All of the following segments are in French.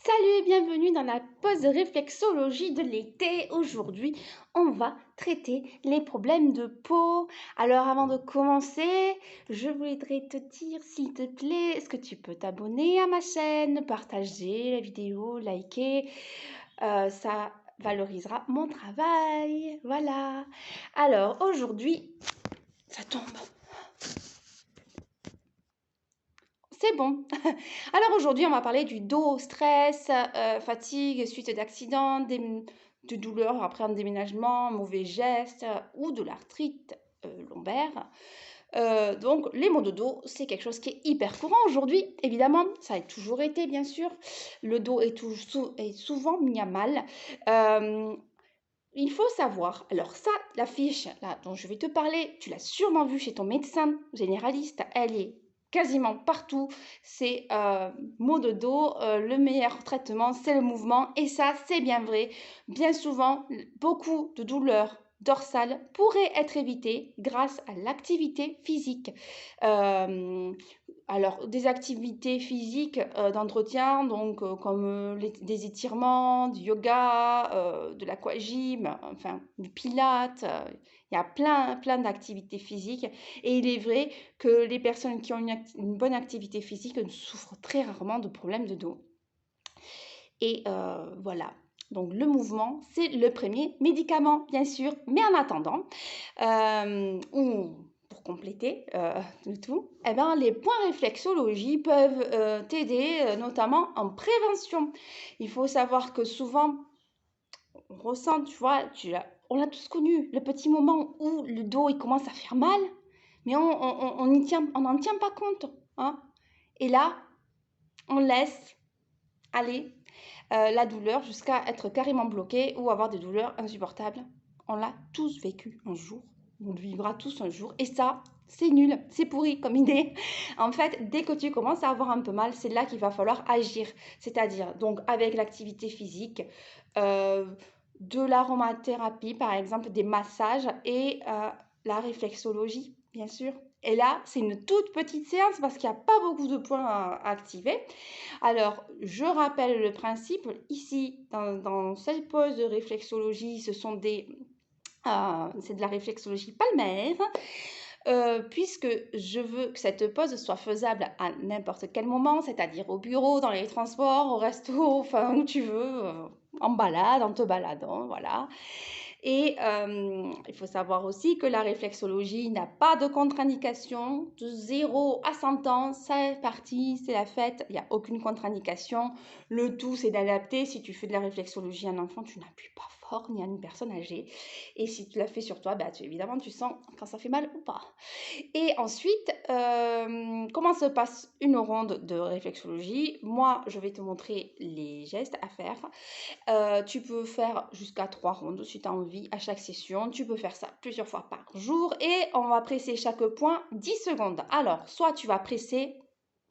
Salut et bienvenue dans la pause de réflexologie de l'été. Aujourd'hui, on va traiter les problèmes de peau. Alors avant de commencer, je voudrais te dire, s'il te plaît, est-ce que tu peux t'abonner à ma chaîne, partager la vidéo, liker, ça valorisera mon travail. Voilà. Alors aujourd'hui, ça tombe. C'est bon. Alors aujourd'hui, on va parler du dos, stress, fatigue suite d'accidents, de douleurs après un déménagement, mauvais gestes ou de l'arthrite lombaire. Donc les maux de dos, c'est quelque chose qui est hyper courant aujourd'hui, évidemment. Ça a toujours été, bien sûr. Le dos est souvent mis à mal. Il faut savoir, alors ça, la fiche là, dont je vais te parler, tu l'as sûrement vue chez ton médecin généraliste, elle est quasiment partout. C'est maux de dos, le meilleur traitement, c'est le mouvement. Et ça, c'est bien vrai. Bien souvent, beaucoup de douleurs dorsales pourraient être évitées grâce à l'activité physique. Euh, alors, des activités physiques d'entretien, donc comme des étirements, du yoga, de l'aquagym, enfin du pilate, il y a plein d'activités physiques. Et il est vrai que les personnes qui ont une bonne activité physique souffrent très rarement de problèmes de dos. Et voilà. Donc le mouvement, c'est le premier médicament, bien sûr. Mais en attendant, pour compléter le tout, eh ben, les points réflexologie peuvent t'aider, notamment en prévention. Il faut savoir que souvent, on ressent, tu vois, on l'a tous connu, le petit moment où le dos il commence à faire mal, mais on n'en tient pas compte. Hein. Et là, on laisse aller la douleur jusqu'à être carrément bloqué ou avoir des douleurs insupportables. On l'a tous vécu un jour, on le vivra tous un jour, et ça, c'est nul, c'est pourri comme idée. En fait, dès que tu commences à avoir un peu mal, c'est là qu'il va falloir agir, c'est-à-dire donc avec l'activité physique, de l'aromathérapie par exemple, des massages et la réflexologie, bien sûr. Et là, c'est une toute petite séance parce qu'il n'y a pas beaucoup de points à activer. Alors, je rappelle le principe. Ici, dans cette pause de réflexologie, c'est de la réflexologie palmaire, puisque je veux que cette pause soit faisable à n'importe quel moment, c'est-à-dire au bureau, dans les transports, au resto, enfin où tu veux, en balade, en te baladant, voilà. Et il faut savoir aussi que la réflexologie n'a pas de contre-indication. De 0 à 100 ans, c'est parti, c'est la fête, il n'y a aucune contre-indication. Le tout, c'est d'adapter. Si tu fais de la réflexologie à un enfant, tu n'appuies pas fort, ni à une personne âgée. Et si tu l'as fait sur toi, bah, évidemment, tu sens quand ça fait mal ou pas. Et ensuite, comment se passe une ronde de réflexologie? Moi, je vais te montrer les gestes à faire. Tu peux faire jusqu'à 3 rondes si tu as envie à chaque session. Tu peux faire ça plusieurs fois par jour et on va presser chaque point 10 secondes. Alors, soit tu vas presser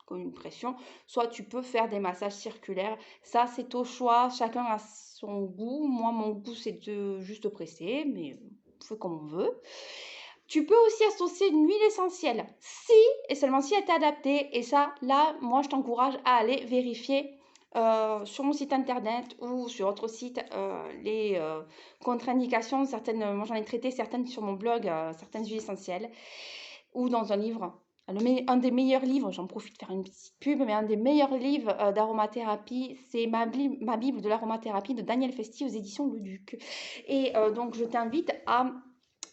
comme une pression, soit tu peux faire des massages circulaires. Ça, c'est au choix. Chacun a son goût. Moi, mon goût, c'est de juste presser, mais on fait comme on veut. Tu peux aussi associer une huile essentielle si et seulement si elle est adaptée. Et ça, là, moi, je t'encourage à aller vérifier sur mon site internet ou sur autre site les contre-indications. Certaines, moi, j'en ai traité certaines sur mon blog, certaines huiles essentielles ou dans un livre. Un des meilleurs livres, j'en profite de faire une petite pub, mais un des meilleurs livres d'aromathérapie, c'est ma Bible de l'aromathérapie de Daniel Festi aux éditions Le Duc. Et donc, je t'invite à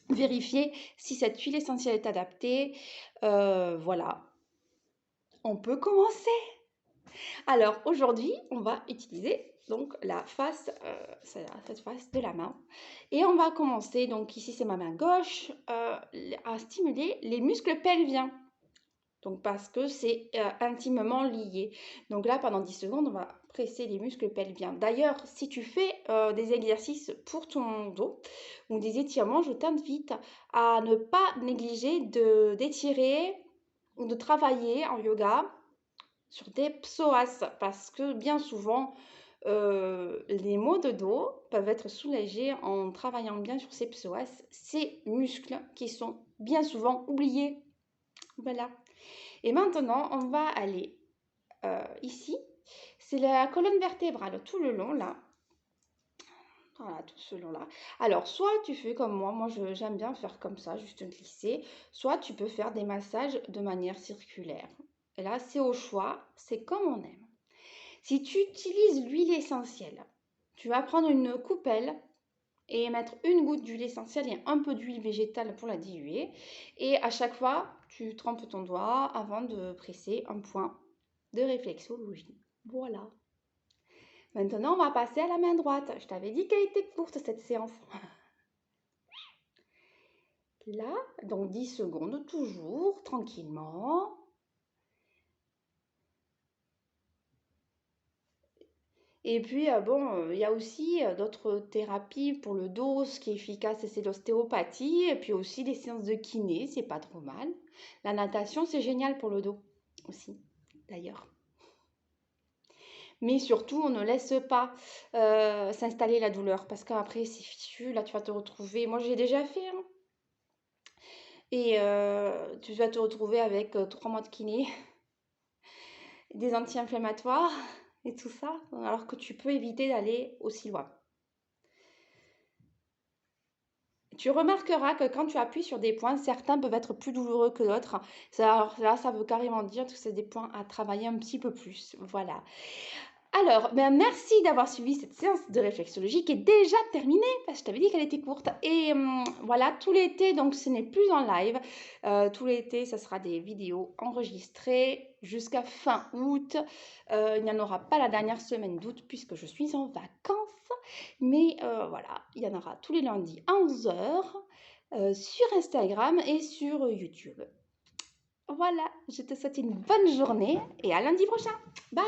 vérifier si cette huile essentielle est adaptée. Voilà, on peut commencer. Alors aujourd'hui, on va utiliser donc cette face de la main. Et on va commencer, donc ici c'est ma main gauche, à stimuler les muscles pelviens. Donc parce que c'est intimement lié. Donc là, pendant 10 secondes, on va presser les muscles pelviens. D'ailleurs, si tu fais des exercices pour ton dos ou des étirements, je t'invite à ne pas négliger d'étirer ou de travailler en yoga sur des psoas parce que bien souvent, les maux de dos peuvent être soulagés en travaillant bien sur ces psoas, ces muscles qui sont bien souvent oubliés. Voilà. Et maintenant, on va aller ici. C'est la colonne vertébrale tout le long là. Voilà, tout ce long-là. Alors, soit tu fais comme moi j'aime bien faire comme ça, juste glisser, soit tu peux faire des massages de manière circulaire. Et là, c'est au choix, c'est comme on aime. Si tu utilises l'huile essentielle, tu vas prendre une coupelle et mettre une goutte d'huile essentielle et un peu d'huile végétale pour la diluer. Et à chaque fois, tu trempes ton doigt avant de presser un point de réflexologie. Voilà. Maintenant, on va passer à la main droite. Je t'avais dit qu'elle était courte cette séance. Là, dans 10 secondes, toujours, tranquillement. Et puis, bon, il y a aussi d'autres thérapies pour le dos. Ce qui est efficace, c'est l'ostéopathie. Et puis aussi des séances de kiné, c'est pas trop mal. La natation, c'est génial pour le dos aussi, d'ailleurs. Mais surtout, on ne laisse pas s'installer la douleur parce qu'après, c'est fichu. Là, tu vas te retrouver. Moi, j'ai déjà fait, hein. Et tu vas te retrouver avec 3 mois de kiné, des anti-inflammatoires et tout ça, alors que tu peux éviter d'aller aussi loin. Tu remarqueras que quand tu appuies sur des points, certains peuvent être plus douloureux que d'autres. Alors là, ça veut carrément dire que c'est des points à travailler un petit peu plus. Voilà. Alors, ben merci d'avoir suivi cette séance de réflexologie qui est déjà terminée, parce que je t'avais dit qu'elle était courte. Et voilà, tout l'été, donc ce n'est plus en live. Tout l'été, ça sera des vidéos enregistrées jusqu'à fin août. Il n'y en aura pas la dernière semaine d'août puisque je suis en vacances. Mais voilà, il y en aura tous les lundis à 11h sur Instagram et sur YouTube. Voilà, je te souhaite une bonne journée et à lundi prochain. Bye!